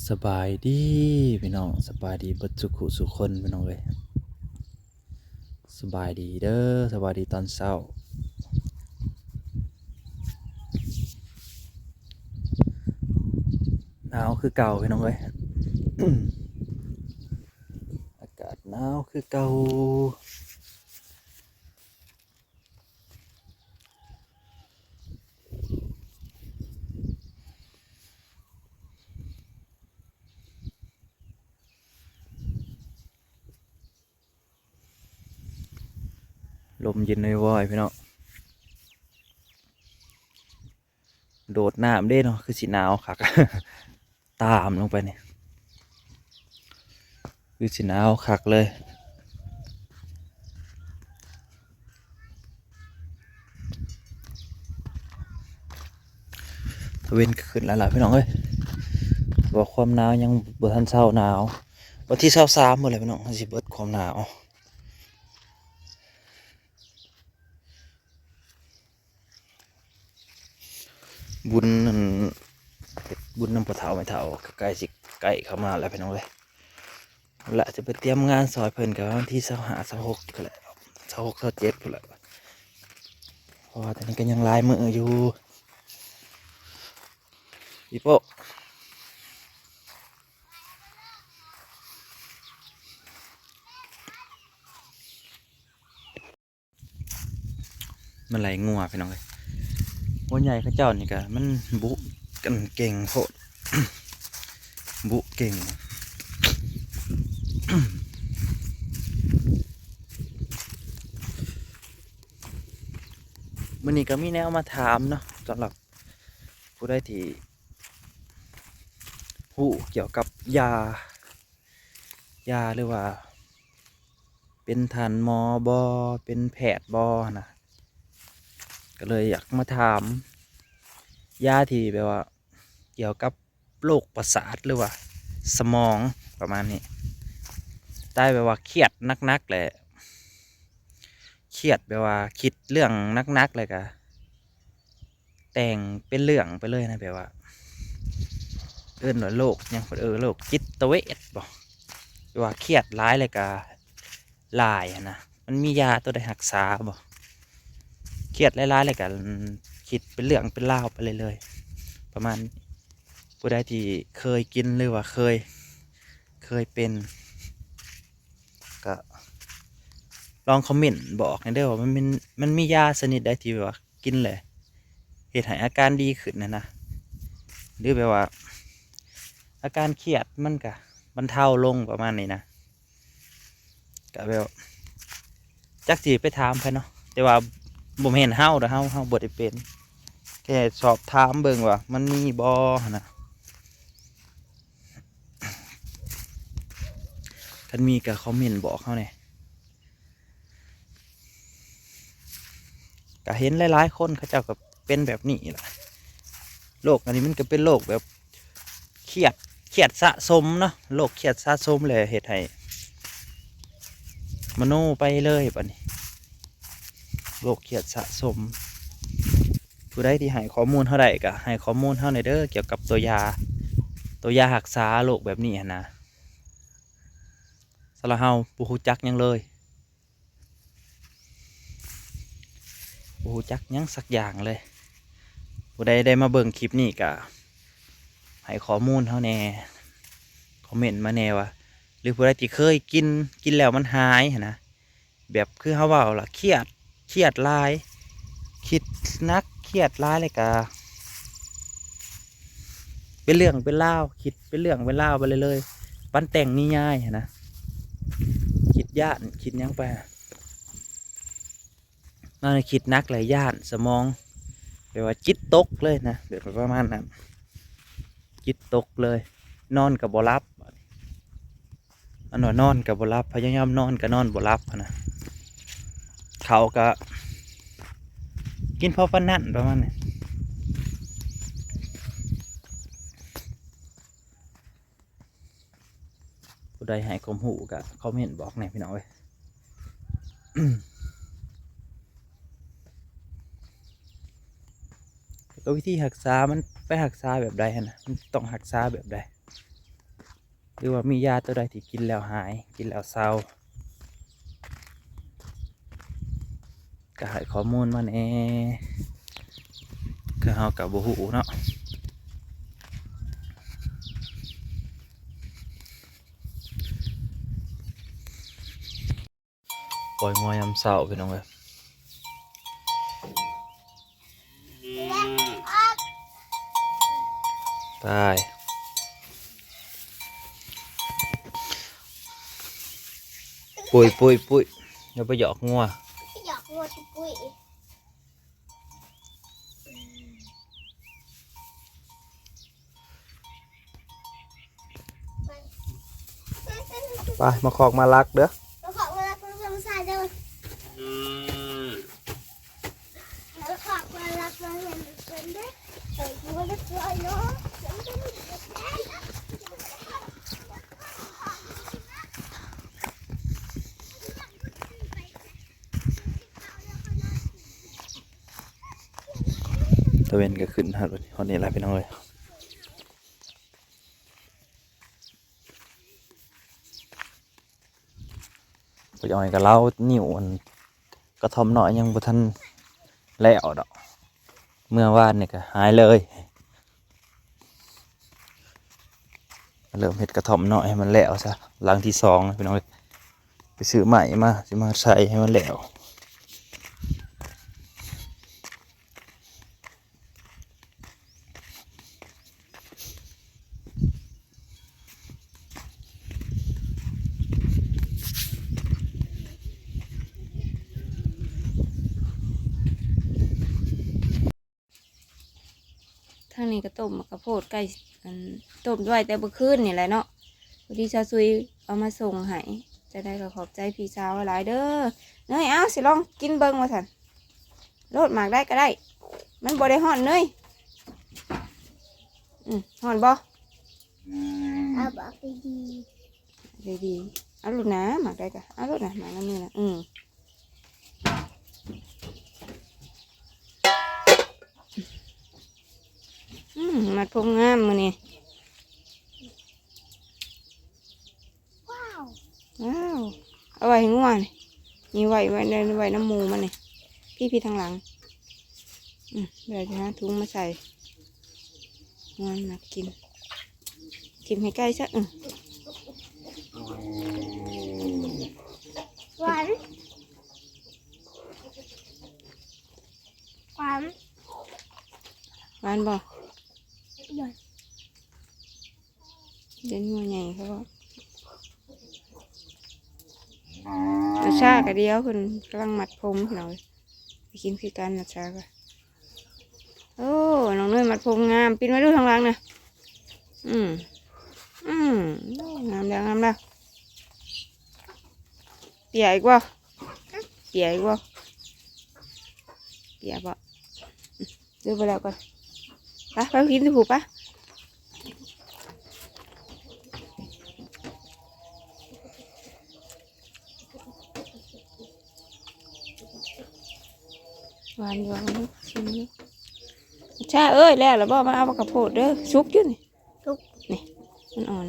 สบายดีพี่น้องสบายดีเบิดสุขุสุขคนพี่น้องเลยสบายดีเด้อสบายดีตอนเช้าหนาวคือเก่าพี่น้องเลย อากาศหนาวคือเก่าลมเย็นว่อยๆพี่น้องโดดน้ำเด้เนาะคือสีหนาวคัก ตามลงไปเนี่ยคือสีหนาวคักเลยทเวนขึ้นแล้วล่ะพี่น้องเอ้ยบอกความหนาวยังเบิดทันเช้าหนาววันที่23หมดเลยพี่น้องสิเบิดความหนาวบุญนั่นบุญน้ำปะเถาไม่เถาใกล้สิใกล้เข้ามาแล้วพี่น้องเลยละจะไปเตรียมงานซอยเพิ่นกับวันที่25 26ก็แหละ26 27ก็แหละเพราะว่าตอนนี้ก็ยังลายมืออยู่อีโปมันไหลงัวพี่น้องเลยหัวใหญ่ข้าเจ้านี่ก็มันบุกันเก่งโคตร บุเก่งมันนี่ก็มีแนวมาถามเนาะสำหรับผู้ได้ที่ผู้เกี่ยวกับยาหรือว่าเป็นทันหมอบอเป็นแพทย์บอนะก็เลยอยากมาถามยาที่แบบว่าเกี่ยวกับโรคประสาทหรือว่าสมองประมาณนี้ได้แบบว่าเครียดนักๆเลยเครียดแบบว่าคิดเรื่องนักๆเลยกะแต่งเป็นเรื่องไปเลยนะแบบว่าเอิ้นว่าโรคยังโรคจิตเวชบอกว่าเครียดร้ายเลยกะลายนะมันมียาตัวใดรักษาบอกเครียดร้ายๆเลยกะคิดเป็นเรื่องเป็นราวไปเลยประมาณผู้ใดที่เคยกินหรือว่าเคยเป็นก็ลองคอมเมนต์บอกในเด้อว่ามันมียาชนิดใดที่แบบว่ากินเลยเหตุให้อาการดีขึ้นนะหรือแบบว่าอาการเครียดมันก็บรรเทาลงประมาณนี้นะก็แบบจักจีไปถามไปเนาะแต่ว่าบ่เห็นเฮาเด้อเฮาบ่ได้เป็นแค่สอบถามเบิ่งว่ามันมีบ่นะคันมีก็คอมเมนต์บอกเฮาเนี่ยก็เห็นหลายๆคนเขาเจ้าก็เป็นแบบนี้แหละโรคอันนี้มันก็เป็นโรคแบบเครียดสะสมเนาะโรคเครียดสะสมเลยเหตุให้มโนไปเลยปะนี้โรคเครียดสะสมผู้ใดที่ให้ข้อมูลเท่าใดก็ให้ข้อมูลเท่าในเด้อเกี่ยวกับตัวยารักษาโรคแบบนี้นะสำหรับเฮาบ่ฮู้จักหยังเลยบ่ฮู้จักหยังสักอย่างเลยผู้ใดได้มาเบิ่งคลิปนี้ก็ให้ข้อมูลเท่าแน่คอมเมนต์มาแน่ว่าหรือผู้ใดที่เคยกินแล้วมันหายนะแบบคือเขาว่าล่ะเครียดหลายคิดนักเครียดร้ายเลยกะเป็นเรื่องเป็นเล่าวคิดเป็นเรื่องเป็นเล่าวไปเลยปั้นแต่งนี่ง่ายนะคิดย่านคิดยังไปน่าจะคิดนักหลายย่านสมองแบบว่าจิตตกเลยนะแบบประมาณนั้นจิตตกเลยนอนกับบ่รับอันว่านอนกับบ่รับพยายามนอนกับนอนบ่รับนะเขาก็กินพอฟันนั่นประมาณนี้ผู้ใดให้ความหูก็คอมเมนต์บอกหน่อยพี่น้องเว้ย ก็วิธีรักษามันไปรักษาแบบใดนะมันต้องรักษาแบบใดหรือว่ามียาตัวใดที่กินแล้วหายกินแล้วเศร้าก็ให้ข้อมูลมาแหน่คือเฮากับบ่ฮู้เนาะปล่อยงัวยามเช้าพี่น้องเอ้ยตายปุยปุยปุยอย่าไปหยอกงัวอยากวัวทุกปุ้ยไปมาคอกมาลักเด้อเราขอเวลาคุณทำสายเดินเราขอเวลาคุณเห็นเป็นเด้อเฮ้ยคุณว่าจะสวยเนาะตะเวนก็ขึ้นฮะวันนี้อะไรพี่น้องเอ้ยไปย่อยกับเล้านิ่วมันกระทอมหน่อยยังบ่ทันแล้วดอกเมื่อวานนี่ก็หายเลยเริ่มเห็ดกระทอมหน่อยให้มันแล้วซะหลังที่สองนะพี่น้องเอ้ยไปซื้อใหม่มาสิมาใส่ให้มันแล้วทางนี้ก็ต้มกระโพดไก่อันต้มด้วยแต่เมื่อคืนนี่แหละเนาะพอดีชาซุยเอามาส่งให้จะได้ก็ขอบใจพี่สาวหลายเด้อเนยเอาสิลองกินเบิ้งมาสันโลดหมากได้ก็ได้มันบ่ได้ห่อนเนยห่อนบ่ เอาบอกไปดี ดีเอาลูกนะหมากได้ก็เอาลูกนะหมากน้ำมือนะมัดพงงามมือนี่ ว้าว ว้าวเอาไว้ให้ง่วงนี่ไว้น้ำหมูมันนี่พี่ทางหลังเดี๋ยวจะหาถุงมาใส่ง่วงมากินให้ใกล้สักหวานหวาน หวานบ่ หย่อน เด่นงัวใหญ่เขาบอกนาชากับเดียวคนกำลังมัดผมหน่อยไปกินคือกันนาชาก็โอ้น้องเนยมัดผมงามปีนมาดูทางหลังนะงามแล้วเปียอีกว่าเปียบ่ดูไปแล้วก่อนไปกินที่ผูกปะหวานชิมดูชาเอ้ยแล้วบ่มาเอากระโพดเด้อซุกอยู่นี่ซุกนี่มันอ่อน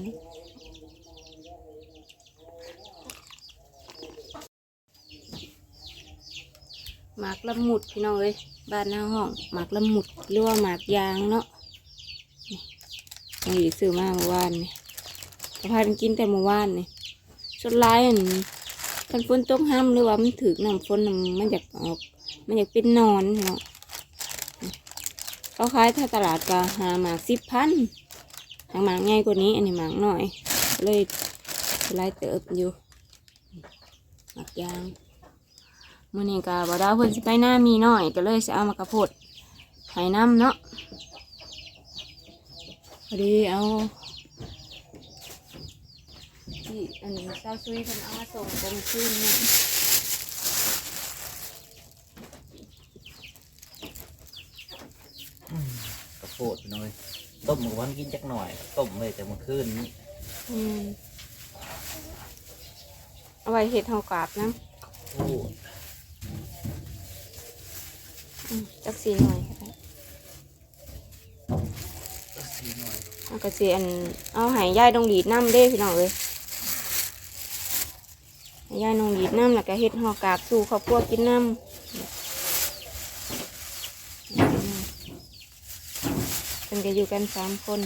หมากละมุดพี่น้องเอ้ยบ้านหน้าห้องหมากละมุดหรือว่าหมากยางเนาะนี่ซื้อมาเมื่อวานนี่พากันกินแต่เมื่อวานนี่สุดท้ายคันฝนตกห้ามหรือว่ามันถึกน้ำฝนมันอยากออกมันอยากเป็นนอนเนาะเขาขายถ้าตลาดก็หาหมาก10,000หมากง่ายกว่านี้อันนี้หมากหน่อยเลยไล่เติบอยู่หมากยางมื่อนี้ก็บ่ได้เพิ่นสิไปหน้ามีน้อยก็เลยจะเอามากระโพดไห้น้ำเนาะพอดีเอาที่อันนี้เจ้าซุยเพิ่นเอามาส่งตรงคืนเนี่ยกระโพดพี่น้องเอ้ยต้มเมื่อวันกินจักหน่อยต้มเลยแต่เมื่อคืนนี้เอาไว้เห็ดห่อกาบนะจักสีหน่อยก็ได้ เอากระเจียนเอาใหายายดงดีดน้ำเด้พี่น้องเลยให้ยายดงดีดน้ำแล้วก็เฮ็ดห่อกากสู่ครอบครัวกินน้ำเป็นก็อยู่กัน3 คน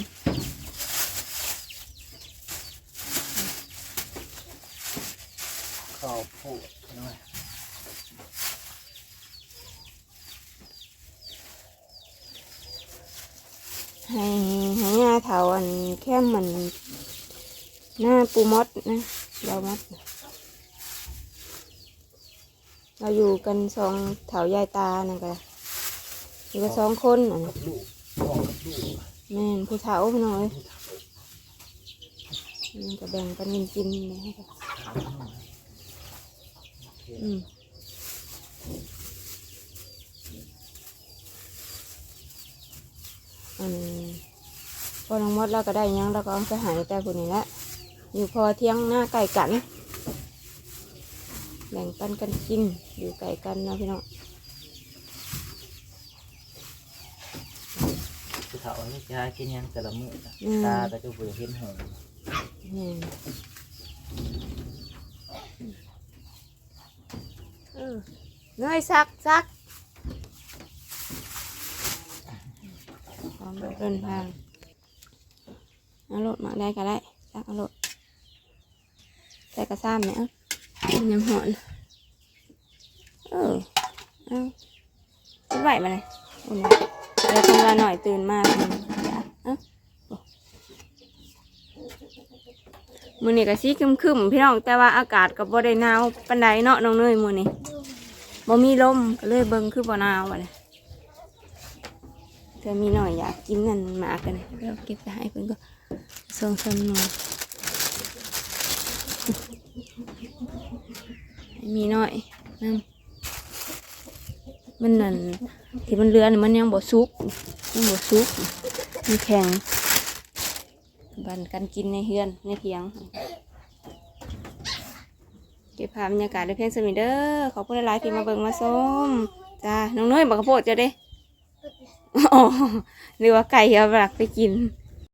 ข้าวโพดน้อย ให้ยาเถาอันแค่มันหน้าปูมดนะเรามดเราอยู่กัน2 เถายายตานั่นก็อยู่กัน2 คนอัน กับลูกพ่อกับลูก แม่นผู้เฒ่าพี่น้องเอ้ยมันก็แบ่งกันกินเลยให้กัน ถามหน่อยโอเค อันพอน้องมดเราก็ได้หยังเราก็เอาไปใหายแต่คนนี้แหละอยู่พอเที่ยงหน้าไก่กัน แบ่งปันกันกินอยู่ไก่กันเนาะพี่น้อง ผู้เฒ่านี่จะกินหยังแต่ละมื้อน่ะ อืม ตาก็จะบ่เห็นหง นี่เนยซักพร้อมเดินทางเอารถมาได้ก็ได้ซักเอารถแต่กระซ้ำเนี่ยมันยังหอนเอาคิดไหวมาเลยอุ่นเดี๋ยวทำเวลาหน่อยตื่นมาอยากมื้อนี้ก็สีครึมๆพี่น้องแต่ว่าอากาศก็บ่ได้หนาวปานใดเนาะน้องเนยมื้อนี้บ่มีลมก็เลยเบิ่งคือบ่หนาวว่าเลยเธอมีหน่อยอยากกินนั่นหมากกันเราเก็บไปให้เพิ่นก็2-3 หน่วยให้มีหน่อยนั่นมันนั่นที่มันเรือนี่มันยังบ่สุกมันแข็งบันกันกินในเฮือนในเพียงเก็บภาพบรรยากาศได้เพียงสมิเด้อขอบคุณหลายๆที่มาเบิ่งมาชมจ้าน้องน้อยบักกระโพดจะได้อ๋อหรือว่าไก่เอาหลักไปกิน